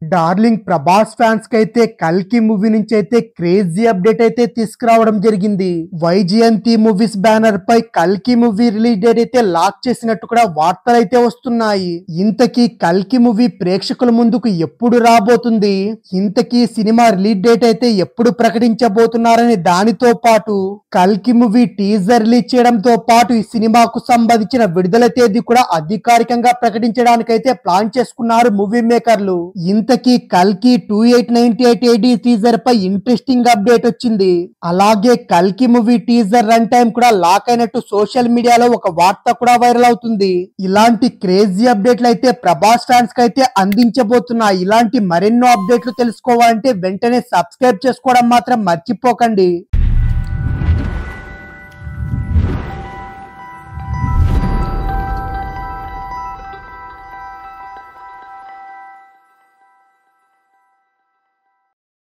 Darling Prabhas fans కి అయితే కల్కి మూవీ నుంచి అయితే క్రేజీ అప్డేట్ అయితే తీసుకురావడం జరిగింది. వైజయంతి మూవీస్ బ్యానర్ పై కల్కి మూవీ రిలీజ్ డేట్ అయితే లాక్ చేసినట్టు కూడా వార్తలు అయితే వస్తున్నాయి. ఇంతకీ కల్కి మూవీ ప్రేక్షకుల ముందుకు ఎప్పుడు రాబోతుంది, ఇంతకీ సినిమా రిలీజ్ డేట్ అయితే ఎప్పుడు ప్రకటించబోతున్నారని దానితో పాటు కల్కి మూవీ టీజర్ రిలీజ్ చేయడంతో పాటు ఈ సినిమాకు సంబంధించిన విడుదల తేదీ కూడా అధికారికంగా ప్రకటించడానికైతే ప్లాన్ చేసుకున్నారు మూవీ మేకర్లు. ఇంతకీ కల్కి 2898 AD టీజర్ పై ఇంట్రెస్టింగ్ అప్డేట్ వచ్చింది. అలాగే కల్కి మూవీ టీజర్ రన్ టైం కూడా లాక్ అయినట్టు సోషల్ మీడియాలో ఒక వార్త కూడా వైరల్ అవుతుంది. ఇలాంటి క్రేజీ అప్డేట్లు అయితే ప్రభాస్ ఫ్యాన్స్ కి అయితే అందించబోతున్నాయి. ఇలాంటి మరెన్నో అప్డేట్లు తెలుసుకోవాలంటే వెంటనే సబ్స్క్రైబ్ చేసుకోవడం మాత్రం మర్చిపోకండి.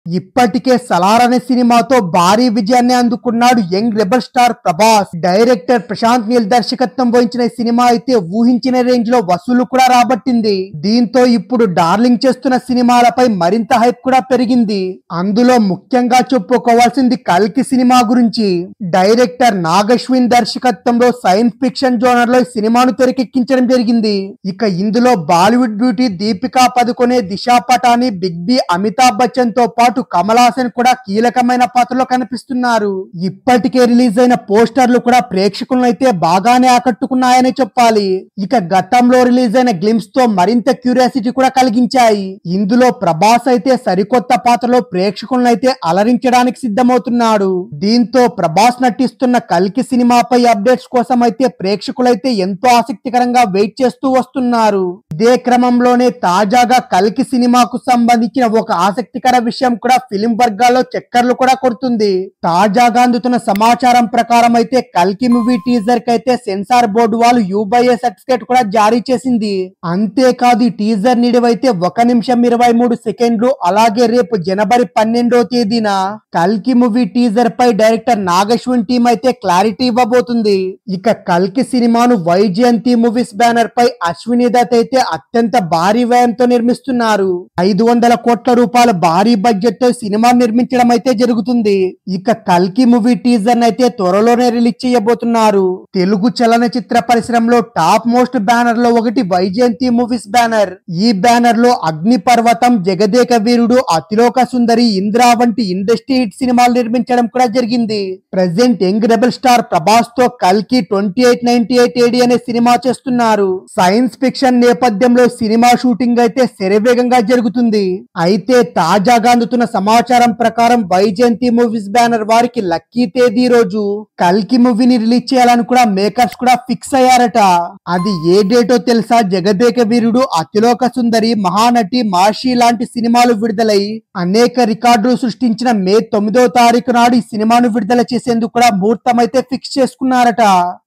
ఇప్పటికే సలార్ అనే సినిమాతో భారీ విజయాన్ని అందుకున్నాడు young rebel star Prabhas. Director Prashanth Neel దర్శకత్వం వహించిన ఈ సినిమా అయితే ఊహించిన రేంజ్ లో వసూలు కూడా రాబట్టింది. దీంతో ఇప్పుడు డార్లింగ్ చేస్తున్న సినిమాలపై మరింత హైప్ కూడా పెరిగింది. అందులో ముఖ్యంగా చెప్పుకోవాల్సింది కల్కి సినిమా గురించి. డైరెక్టర్ నాగశ్విన్ దర్శకత్వంలో సైన్స్ ఫిక్షన్ జోనర్ లో ఈ సినిమాను తెరకెక్కించడం జరిగింది. ఇక ఇందులో Bollywood beauty Deepika Padukone, Disha Patani, big B, Amitabh Bachchan తో పాటు కమల్ హాసన్ కూడా కీలకమైన పాత్రలో కనిపిస్తున్నారు. ఇప్పటికే రిలీజ్ అయిన పోస్టర్లు కూడా ప్రేక్షకులను అయితే బాగానే ఆకట్టుకున్నాయని చెప్పాలి. ఇక గతంలో రిలీజ్ అయిన గ్లిమ్స్ తో మరింత క్యూరియాసిటీ కూడా కలిగించాయి. ఇందులో ప్రభాస్ అయితే సరికొత్త పాత్రలో ప్రేక్షకులను అయితే అలరించడానికి సిద్ధమవుతున్నాడు. దీంతో ప్రభాస్ నటిస్తున్న కల్కి సినిమాపై అప్డేట్స్ కోసం అయితే ప్రేక్షకులైతే ఎంతో ఆసక్తికరంగా వెయిట్ చేస్తూ వస్తున్నారు. ఇదే క్రమంలోనే తాజాగా కల్కి సినిమాకు సంబంధించిన ఒక ఆసక్తికర విషయం కూడా ఫిలిం వర్గాల్లో చక్కర్లు కూడా కొడుతుంది. తాజాగా అందుతున్న సమాచారం ప్రకారం అయితే కల్కి మూవీ టీజర్ కి అయితే సెన్సార్ బోర్డు వాళ్ళు U/A సర్టిఫికేట్ కూడా జారీ చేసింది. అంతేకాదు ఈ టీజర్ నిడివైతే 1 నిమిషం 23 సెకండ్లు. అలాగే రేపు జనవరి 12వ తేదీన కల్కి మూవీ టీజర్ పై డైరెక్టర్ నాగశ్విన్ టీం అయితే క్లారిటీ ఇవ్వబోతుంది. ఇక కల్కి సినిమాను వైజయంతి మూవీస్ బ్యానర్ పై అశ్విని దత్ అయితే అత్యంత భారీ వ్యయంతో నిర్మిస్తున్నారు. 500 కోట్ల రూపాయల భారీ బడ్జెట్ తో సినిమా నిర్మించడం అయితే జరుగుతుంది. ఇక కల్కి మూవీ టీజర్ అయితే త్వరలోనే రిలీజ్ చేయబోతున్నారు. తెలుగు చలనచిత్ర పరిశ్రమలో టాప్ మోస్ట్ బ్యానర్ లో ఒకటి వైజయంతి మూవీస్ బ్యానర్. ఈ బ్యానర్ లో అగ్ని పర్వతం, జగదేక వీరుడు, అతిలోక సుందరి, ఇంద్రా వంటి ఇండస్ట్రీ హిట్ సినిమాలు నిర్మించడం కూడా జరిగింది. Present young rebel star Prabhas తో కల్కి 2898 AD అనే సినిమా చేస్తున్నారు. సైన్స్ ఫిక్షన్ నేపథ్యంలో సినిమా షూటింగ్ అయితే శరవేగంగా జరుగుతుంది. అయితే తాజాగా అందుతున్న సమాచారం ప్రకారం వైజయంతి మూవీస్ బ్యానర్ వారికి లక్కీ తేదీ రోజు కల్కి మూవీని రిలీజ్ చేయాలని కూడా మేకర్స్ కూడా ఫిక్స్ అయ్యారట. అది ఏ డేటో తెలుసా? జగదేక వీరుడు, అతిలోక సుందరి, మహానటి, మహర్షి లాంటి సినిమాలు విడుదలై అనేక రికార్డులు సృష్టించిన మే 9వ తారీఖు నాడు ఈ సినిమాను విడుదల చేసేందుకు కూడా ముహూర్తం అయితే ఫిక్స్ చేసుకున్నారట.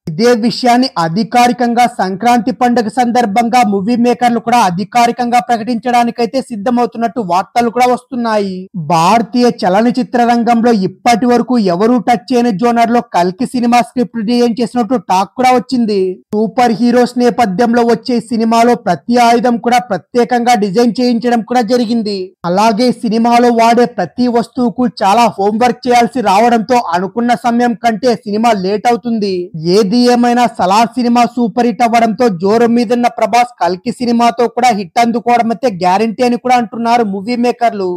ఇదే విషయాన్ని అధికారికంగా సంక్రాంతి పండుగ సందర్భంగా మూవీ మేకర్లు కూడా అధికారికంగా ప్రకటించడానికైతే సిద్ధమవుతున్నట్టు వార్తలు కూడా వస్తున్నాయి. భారతీయ చలనచిత్ర రంగంలో ఇప్పటి వరకు ఎవరూ టచ్ చేయని జోనర్ లో కల్కి సినిమా స్క్రిప్ట్ డిజైన్ చేసినట్టు టాక్ కూడా వచ్చింది. సూపర్ హీరోస్ నేపథ్యంలో వచ్చే సినిమాలో ప్రతి ఆయుధం కూడా ప్రత్యేకంగా డిజైన్ చేయించడం కూడా జరిగింది. అలాగే సినిమాలో వాడే ప్రతి వస్తువుకు చాలా హోంవర్క్ చేయాల్సి రావడంతో అనుకున్న సమయం కంటే సినిమా లేట్ అవుతుంది. ఏది ఏమైనా సలార్ సినిమా సూపర్ హిట్ అవ్వడంతో జోరు మీదున్న ప్రభాస్ కల్కి సినిమాతో కూడా హిట్ అందుకోవడం అయితే గ్యారంటీ అని కూడా అంటున్నారు మూవీ మేకర్లు.